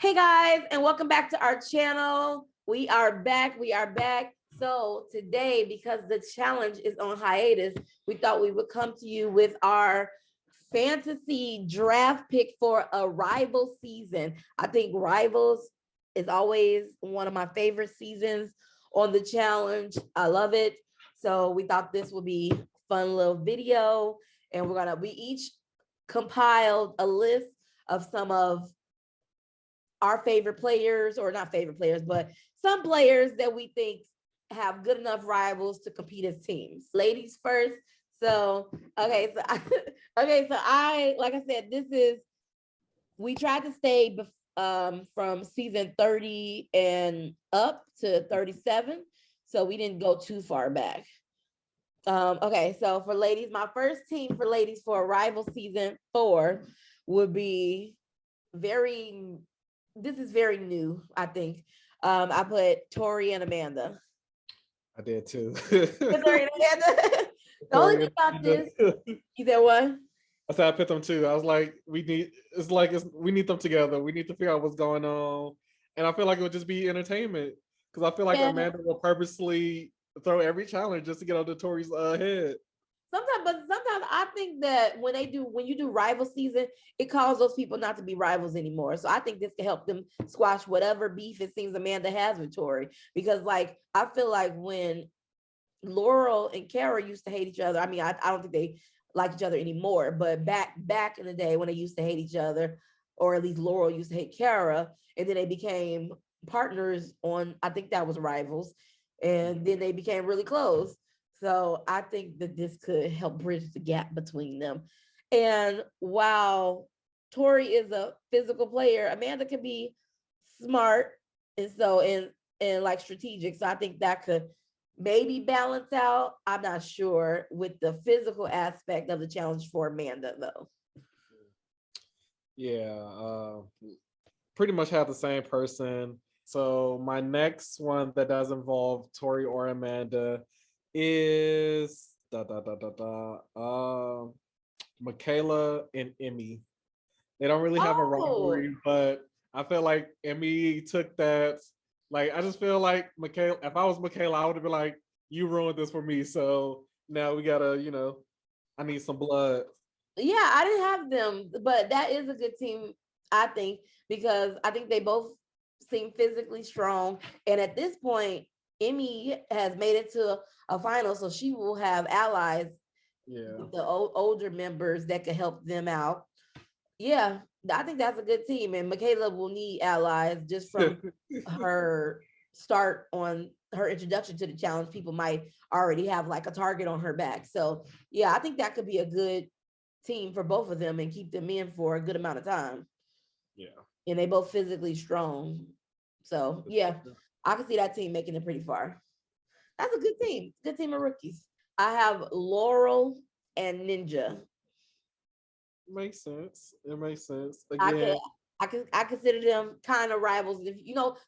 Hey guys, and welcome back to our channel. We are back. So today, because the challenge is on hiatus, we thought we would come to you with our fantasy draft pick for a rival season. I think Rivals is always one of my favorite seasons on the challenge. I love it. So we thought this would be a fun little video, and we each compiled a list of some of our favorite players, or not favorite players, but some players that we think have good enough rivals to compete as teams. Ladies first. So, okay, so I like I said, we tried to stay from season 30 and up to 37. So we didn't go too far back. Okay, so for ladies, my first team for ladies for rival season 4 would be this is very new, I think. I put Tori and Amanda. I did too. Tori and Amanda. The only thing about this, you said what? I said I picked them too. I was like, we need them together. We need to figure out what's going on, and I feel like it would just be entertainment because I feel like Amanda will purposely throw every challenge just to get under Tori's head. Sometimes I think that when you do rival season, it calls those people not to be rivals anymore. So I think this can help them squash whatever beef it seems Amanda has with Tori. Because like I feel like when Laurel and Kara used to hate each other, I mean, I don't think they like each other anymore, but back in the day when they used to hate each other, or at least Laurel used to hate Kara, and then they became partners on, I think that was Rivals, and then they became really close. So I think that this could help bridge the gap between them. And while Tori is a physical player, Amanda can be smart and like strategic. So I think that could maybe balance out. I'm not sure with the physical aspect of the challenge for Amanda though. Yeah, pretty much have the same person. So my next one that does involve Tori or Amanda is Michaela and Emmy. They don't really have a rivalry, but I feel like Emmy took that. Like, I just feel like Michaela, if I was Michaela, I would have been like, you ruined this for me. So now we gotta, I need some blood. Yeah, I didn't have them, but that is a good team, I think, because I think they both seem physically strong. And at this point, Emmy has made it to a final, so she will have allies, the older members that could help them out. Yeah, I think that's a good team, and Michaela will need allies just from her start on her introduction to the challenge. People might already have like a target on her back. So yeah, I think that could be a good team for both of them and keep them in for a good amount of time. Yeah. And they both physically strong. So yeah, I can see that team making it pretty far. That's a good team. Good team of rookies. I have Laurel and Ninja. Makes sense. It makes sense. Again, I consider them kind of rivals. If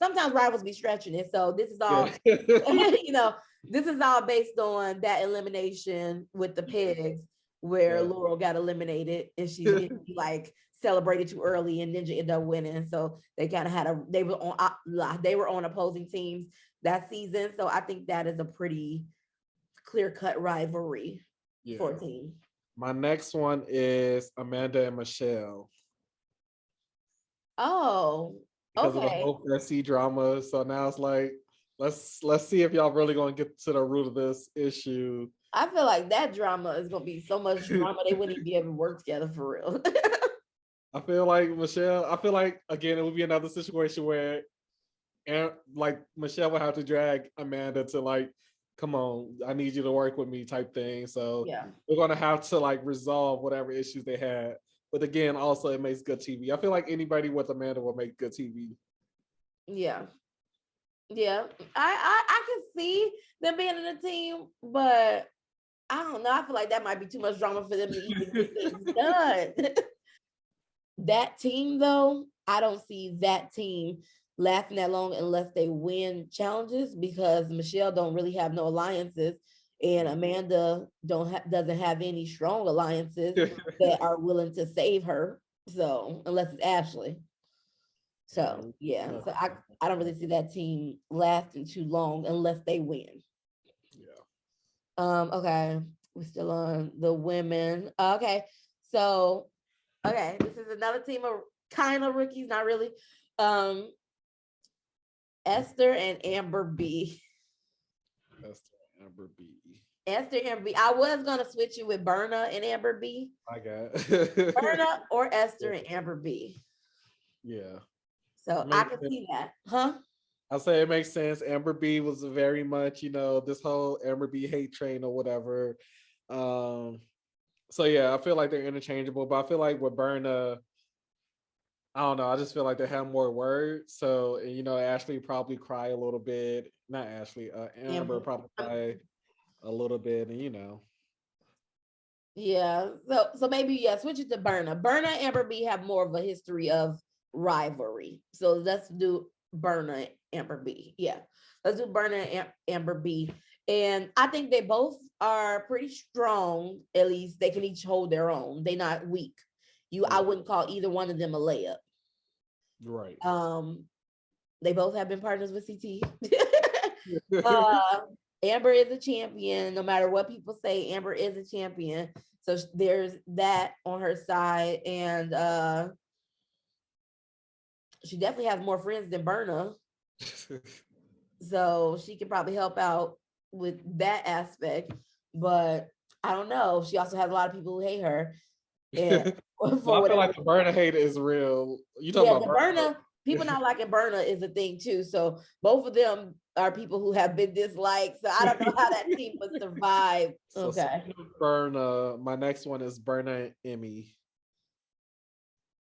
sometimes rivals be stretching it. So this is all this is all based on that elimination with the pigs where Laurel got eliminated and she like celebrated too early and Ninja ended up winning. So they kind of they were on opposing teams that season. So I think that is a pretty clear-cut rivalry for a team. My next one is Amanda and Michelle. Oh, because of the whole SC drama. So now it's like, let's see if y'all really gonna get to the root of this issue. I feel like that drama is gonna be so much drama they wouldn't even be able to work together for real. I feel like again it would be another situation where, like Michelle would have to drag Amanda to like, come on, I need you to work with me type thing. So we're gonna have to like resolve whatever issues they had. But again, also it makes good TV. I feel like anybody with Amanda will make good TV. Yeah. I can see them being in a team, but I don't know. I feel like that might be too much drama for them to even get things done. That team, though, I don't see that team lasting that long unless they win challenges, because Michelle don't really have no alliances, and Amanda doesn't have any strong alliances that are willing to save her. So unless it's Ashley. So yeah, so I don't really see that team lasting too long unless they win. Yeah. Okay, we're still on the women. Okay, so okay, this is another team of kind of rookies, not really. Um, Esther and Amber B. Esther Amber B. Esther and Amber B. I was gonna switch you with Berna and Amber B. I got Berna or Esther and Amber B. yeah. So I can see that, huh? I say it makes sense. Amber B was very much, this whole Amber B hate train or whatever. So yeah, I feel like they're interchangeable, but I feel like with Berna, I don't know. I just feel like they have more words. So Ashley probably cry a little bit. Not Ashley, Amber probably cry a little bit, and. Yeah. So maybe switch it to Berna. Berna and Amber B have more of a history of rivalry. So let's do Berna Amber B. Yeah. Let's do Berna and Amber B. And I think they both are pretty strong. At least they can each hold their own. They're not weak. I wouldn't call either one of them a layup. Right. They both have been partners with CT. Amber is a champion. No matter what people say, Amber is a champion. So there's that on her side. And she definitely has more friends than Berna. So she could probably help out with that aspect. But I don't know. She also has a lot of people who hate her. And I feel like the Berna hate is real. You talking about Berna? People not liking Berna is a thing too. So both of them are people who have been disliked. So I don't know how that team would survive. Okay. Berna. My next one is Berna and Emmy.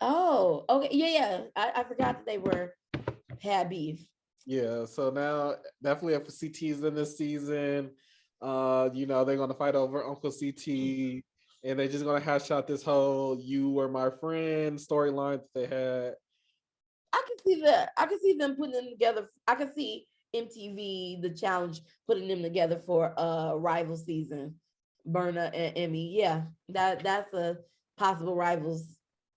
Oh, okay. Yeah. I forgot that they had beef. Yeah. So now definitely if CT's in this season, they're gonna fight over Uncle CT. And they're just gonna hash out this whole "you were my friend" storyline that they had. I can see that. I can see them putting them together. I can see MTV, the challenge, putting them together for a rival season. Berna and Emmy. Yeah, that's a possible rivals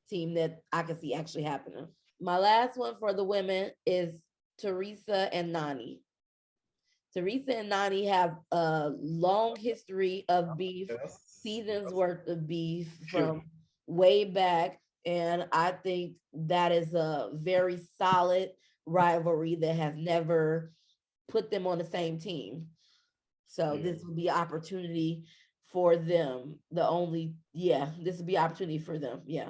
team that I can see actually happening. My last one for the women is Theresa and Nani. Theresa and Nani have a long history of beef, seasons worth of beef from way back. And I think that is a very solid rivalry that has never put them on the same team. So this will be an opportunity for them. This will be an opportunity for them. Yeah.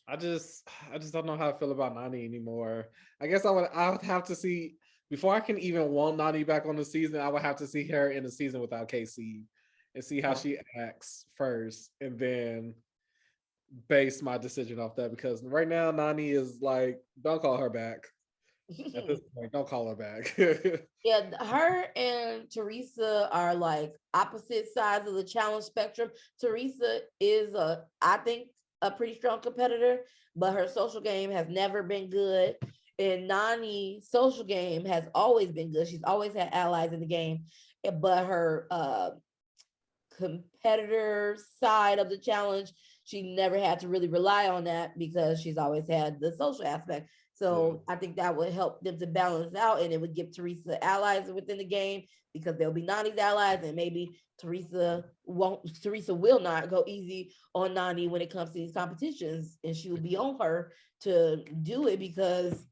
I just don't know how I feel about Nani anymore. I guess I would have to see before I can even want Nani back on the season. I would have to see her in the season without KC and see how she acts first, and then base my decision off that. Because right now Nani is like, don't call her back. At this point, don't call her back. Yeah, her and Theresa are like opposite sides of the challenge spectrum. Theresa is I think, a pretty strong competitor, but her social game has never been good. And Nani's social game has always been good. She's always had allies in the game, but her competitor side of the challenge, she never had to really rely on that because she's always had the social aspect. So I think that would help them to balance out, and it would give Theresa allies within the game because they'll be Nani's allies, and maybe Theresa will not go easy on Nani when it comes to these competitions, and she will be on her to do it because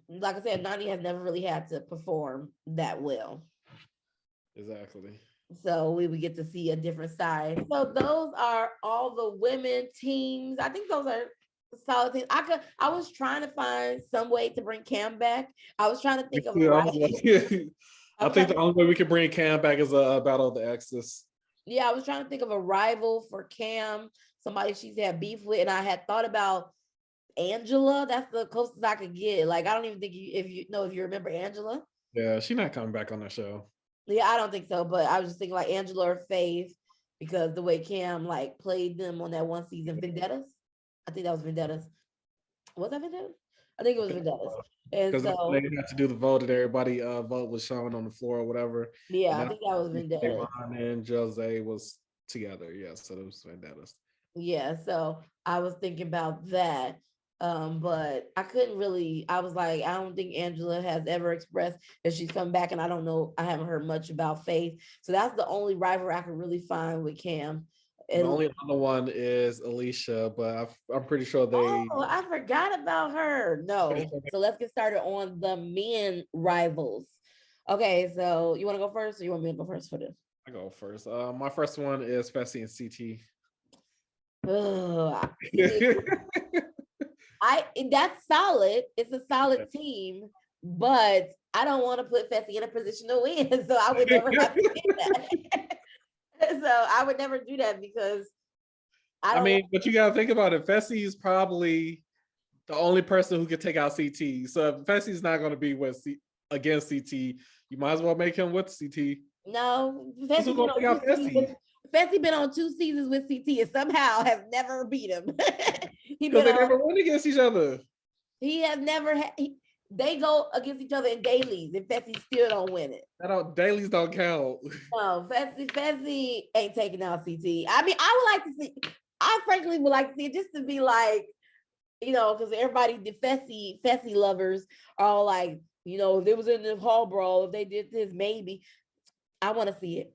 like I said, Nani has never really had to perform that well. Exactly. So we would get to see a different side. So those are all the women teams. I think those are solid teams. I was trying to find some way to bring Cam back. I was trying to think of I think the only way we can bring Cam back is a battle of the exes. Yeah, I was trying to think of a rival for Cam, somebody she's had beef with, and I had thought about Angela. That's the closest I could get. Like, I don't even think if you remember Angela. Yeah, she's not coming back on the show. Yeah, I don't think so. But I was just thinking like Angela or Faith, because the way Cam like played them on that one season, Vendettas. I think that was Vendettas. Was that Vendettas? I think it was Vendettas. And so they had to do the vote, and everybody vote was shown on the floor or whatever. Yeah, I think that was Vendettas. And Jose was together. Yeah, so it was Vendettas. Yeah, so I was thinking about that. But I couldn't really, I was like, I don't think Angela has ever expressed that she's come back, and I don't know, I haven't heard much about Faith. So that's the only rival I could really find with Cam. The And only other one is Alicia, but I'm pretty sure they. oh, I forgot about her. Pretty No. sure So let's get started on the men rivals. Okay, so you want to go first, or you want me to go first for this? I go first. My first one is Fessy and CT. Ugh, that's solid. It's a solid team, but I don't want to put Fessy in a position to win. So I would never have to do that. So I would never do that because I I don't mean, but you gotta think about it. Fessy is probably the only person who could take out CT. So if Fessy's not gonna be with against CT, you might as well make him with CT. no. Who's gonna take out Fessy? Fessy been on 2 seasons with CT and somehow has never beat him. Because they never win against each other. He has never had. They go against each other in dailies, and Fessy still don't win it. Dailies don't count. No, Fessy ain't taking out CT. I mean, I would like to see. I frankly would like to see it just to be like, because everybody, the Fessy lovers are all like, if they was in the hall brawl, if they did this, maybe. I want to see it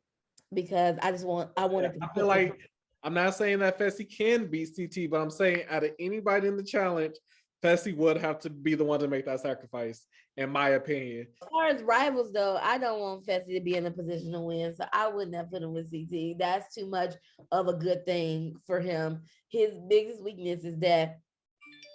because I want it to. I feel like I'm not saying that Fessy can beat CT, but I'm saying out of anybody in the challenge, Fessy would have to be the one to make that sacrifice, in my opinion. As far as rivals, though, I don't want Fessy to be in a position to win, so I wouldn't have put him with CT. That's too much of a good thing for him. His biggest weakness is that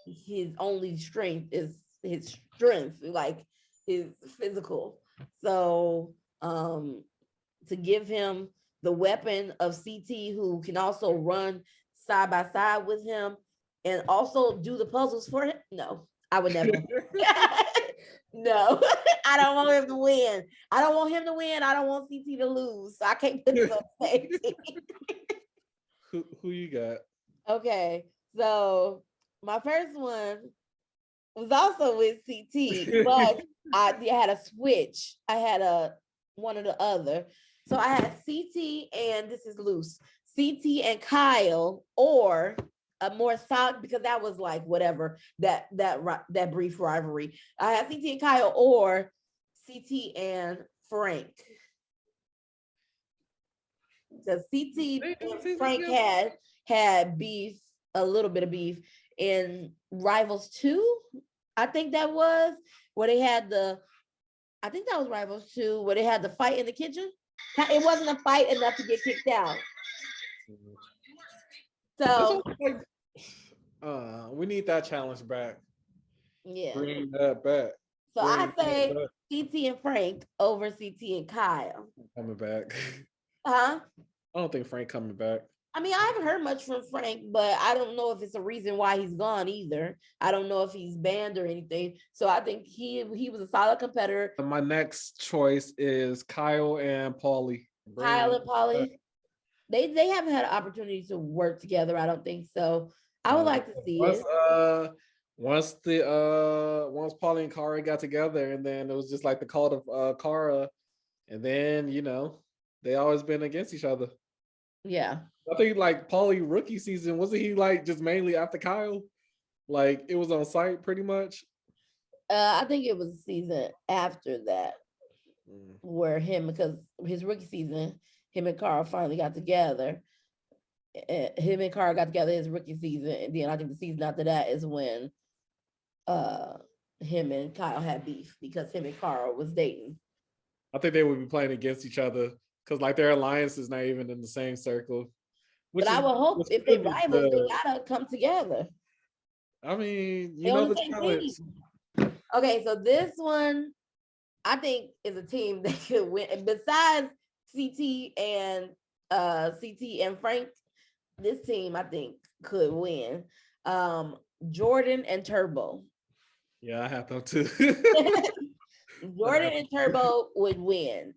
his only strength is his strength, like his physical. So, to give him the weapon of CT, who can also run side by side with him and also do the puzzles for him. No, I would never. No, I don't want him to win. I don't want him to win. I don't want CT to lose. So I can't put this on the same team. Who you got? Okay, so my first one was also with CT, but I had a switch. I had one or the other. So I had CT and this is loose. CT and Kyle, or a more solid, because that was like whatever that brief rivalry. I had CT and Kyle or CT and Frank. Because CT and Frank had beef, a little bit of beef in Rivals 2. I think that was where they had I think that was Rivals 2, where they had the fight in the kitchen. It wasn't a fight enough to get kicked out. So we need that challenge back. Yeah. Bring that back. So I say CT and Frank over CT and Kyle. Coming back. Huh? I don't think Frank coming back. I mean, I haven't heard much from Frank, but I don't know if it's a reason why he's gone either. I don't know if he's banned or anything. So I think he was a solid competitor. My next choice is Kyle and Paulie. Kyle and Paulie. They haven't had an opportunity to work together, I don't think so. I would like to see it. Once Paulie and Cara got together, and then it was just like the cult of Cara, and then they always been against each other. Yeah. I think like Paulie rookie season, wasn't he like just mainly after Kyle? Like it was on site pretty much. I think it was a season after that where because his rookie season, him and Carl finally got together. Him and Carl got together his rookie season, and then I think the season after that is when him and Kyle had beef because him and Carl was dating. I think they would be playing against each other because like their alliance is not even in the same circle. But I would hope if they rivals, they gotta come together. I mean, the challenge. Okay, so this one I think is a team that could win. Besides CT and Frank, this team I think could win. Jordan and Turbo. Yeah, I have them too. Jordan and Turbo could win,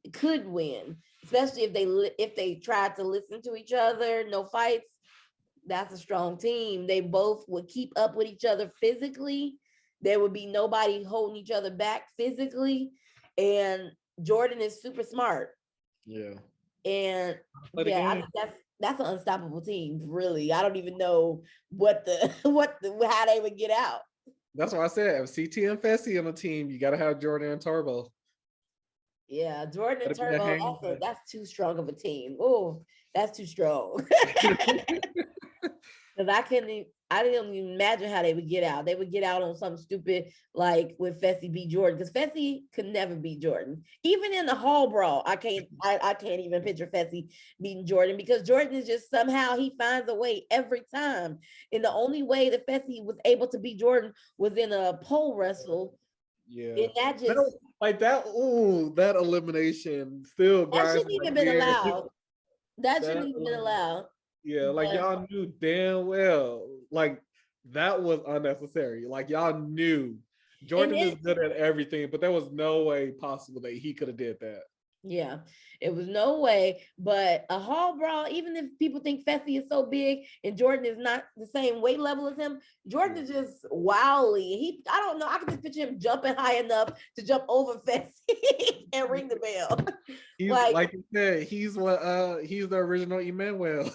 especially if they tried to listen to each other, no fights. That's a strong team. They both would keep up with each other physically. There would be nobody holding each other back physically. And Jordan is super smart. Yeah. And Play the yeah, I game. think that's an unstoppable team, really. I don't even know what the how they would get out. That's why I said if CT and Fessy on the team, you gotta have Jordan and Turbo. Yeah, Jordan and Gotta be a Turbo, hang. that's too strong of a team. Oh, that's too strong. Because I didn't even imagine how they would get out. They would get out on something stupid like with Fessy beat Jordan, because Fessy could never beat Jordan. Even in the hall brawl, I can't even picture Fessy beating Jordan, because Jordan is just somehow he finds a way every time. And the only way that Fessy was able to beat Jordan was in a pole wrestle. Yeah. And that just Like that, ooh, that elimination still that grinds shouldn't my even been gears. allowed. That shouldn't That, even been allowed. yeah, like But y'all knew damn well, like that was unnecessary. Like y'all knew and Jordan is then good at everything, but there was no way possible that he could have did that. yeah, it was no way. But a hall brawl, even if people think Fessy is so big and Jordan is not the same weight level as him, Jordan is just wildly. I don't know. I can just picture him jumping high enough to jump over Fessy and ring the bell. He's Like, like you said, he's the original Emmanuel.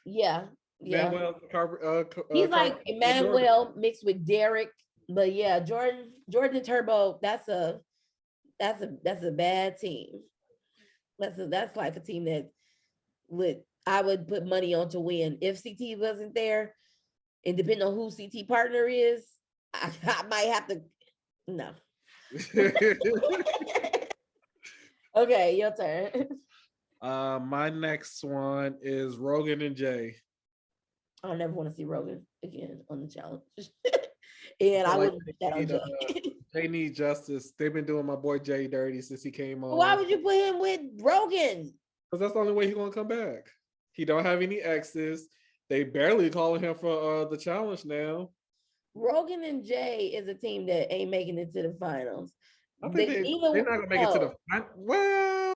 yeah, yeah. Emmanuel He's like Jordan. Emmanuel mixed with Derek. But yeah, Jordan and Turbo, that's a bad team. That's like a team that I would put money on to win. If CT wasn't there, and depending on who CT partner is, I might have to. No. Okay, your turn. My next one is Rogan and Jay. I don't never want to see Rogan again on the challenge. And I Like wouldn't put that on Jay. they need justice. They've been doing my boy Jay dirty since he came Why on. would you put him with Rogan? Because that's the only way he's gonna come back. He don't have any exes. They barely calling him for the challenge now. Rogan and Jay is a team that ain't making it to the finals. I think they're not gonna make it to the well.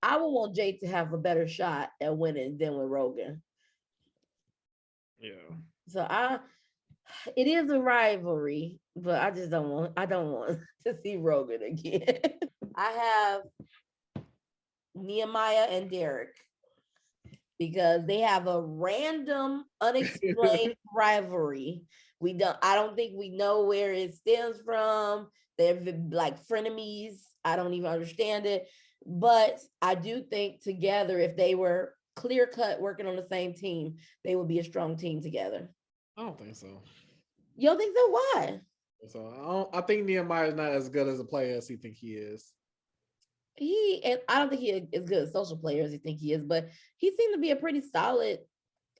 I would want Jay to have a better shot at winning than with Rogan. Yeah. So it is a rivalry, but I don't want to see Rogan again. I have Nehemiah and Derek because they have a random, unexplained rivalry. I don't think we know where it stems from. They're like frenemies. I don't even understand it. But I do think together, if they were clear cut working on the same team, they would be a strong team together. I don't think so. You don't think so? Why? So I think Nehemiah is not as good as a player as he think he is. And I don't think he is good a social player as you think he is, but he seemed to be a pretty solid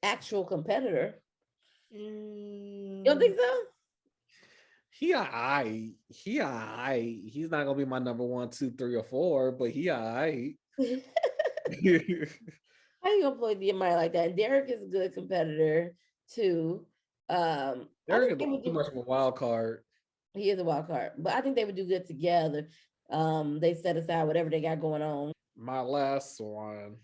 actual competitor. You don't think so? He alright. He alright. He's not gonna be my number 1, 2, 3, or 4, but he alright. How you gonna play Nehemiah like that? And Derek is a good competitor too. Derek is too much of a wild card. He is a wild card, but I think they would do good together. They set aside whatever they got going on. My last one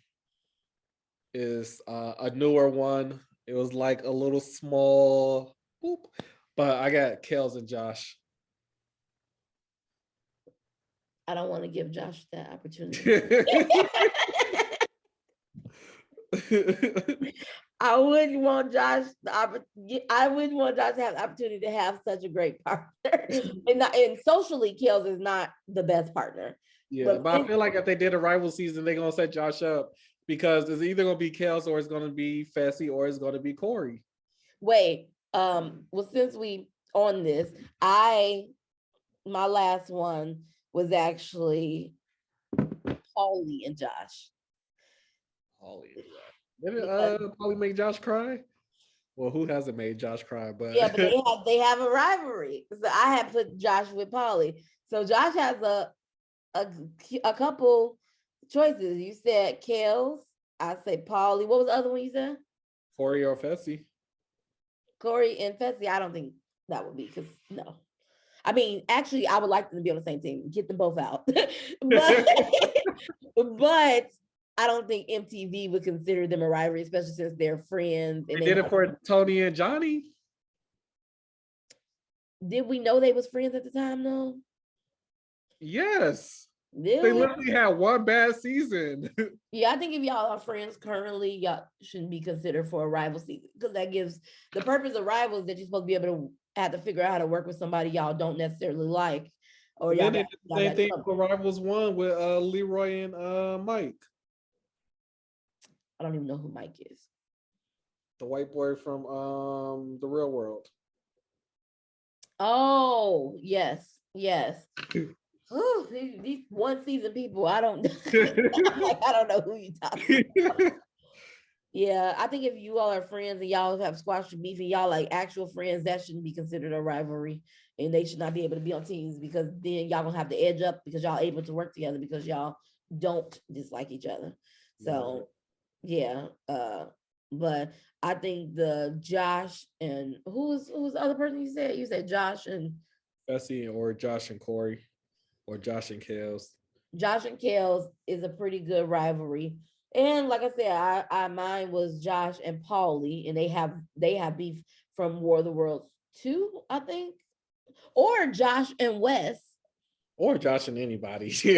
is a newer one. It was like a little small, boop, but I got Kels and Josh. I don't want to give Josh that opportunity. I wouldn't want Josh to have the opportunity to have such a great partner. and socially, Kels is not the best partner. Yeah, but I feel like if they did a rival season, they're gonna set Josh up because it's either gonna be Kels or it's gonna be Fessy or it's gonna be Corey. Wait, well, since we on this, my last one was actually Paulie and Josh. Paulie and Josh. Did Paulie make Josh cry? Well, who hasn't made Josh cry? But yeah, but they have a rivalry. So I had put Josh with Paulie. So Josh has a couple choices. You said Kels. I say Paulie. What was the other one you said? Corey or Fessy? Corey and Fessy. I don't think that would be, because no. I mean, actually, I would like them to be on the same team. Get them both out. but I don't think MTV would consider them a rivalry, especially since they're friends. And they did it for Tony and Johnny. Did we know they was friends at the time, though? Yes. They Really? literally had one bad season. Yeah, I think if y'all are friends currently, y'all shouldn't be considered for a rival season because that gives the purpose of rivals that you're supposed to be able to have to figure out how to work with somebody y'all don't necessarily like, or And then y'all they got did the y'all same got thing trouble. for Rivals One with Leroy and Mike, I don't even know who Mike is. the white boy from the Real World. Oh, yes, yes. Whew, these one season people, I don't I don't know who you talking about. Yeah, I think if you all are friends and y'all have squashed your beef and y'all like actual friends, that shouldn't be considered a rivalry. And they should not be able to be on teams because then y'all gonna have to edge up because y'all able to work together because y'all don't dislike each other. So yeah, but I think the Josh and who's the other person you said? You said Josh and Bessie or Josh and Corey or Josh and Kels. Josh and Kels is a pretty good rivalry. And like I said, I mine was Josh and Paulie, and they have beef from War of the Worlds 2, I think. Or Josh and Wes. Or Josh and anybody. So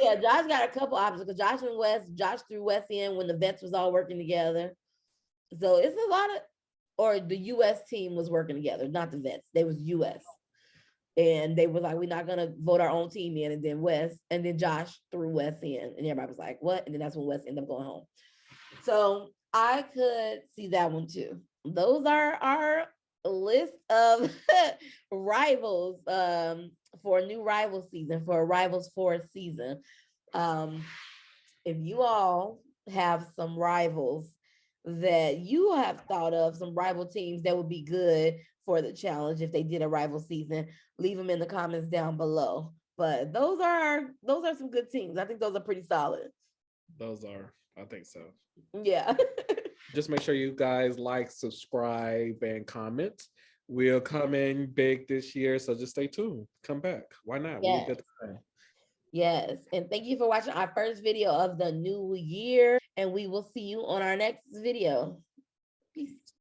yeah, Josh got a couple options because Josh and Wes, Josh threw Wes in when the vets was all working together. So it's a lot of, or the US team was working together, not the vets. They was US. And they were like, we're not gonna vote our own team in. And then Wes, and then Josh threw Wes in. And everybody was like, what? And then that's when Wes ended up going home. So I could see that one too. Those are our list of rivals for a new rival season, for a rivals fourth season. If you all have some rivals that you have thought of, some rival teams that would be good for the challenge if they did a rival season, leave them in the comments down below. But those are some good teams. I think those are pretty solid. Those are, I think so. Yeah. Just make sure you guys like, subscribe, and comment. We'll come in big this year, so just stay tuned. Come back. Why not? We a Yes. good time. Yes. And thank you for watching our first video of the new year. And we will see you on our next video. Peace.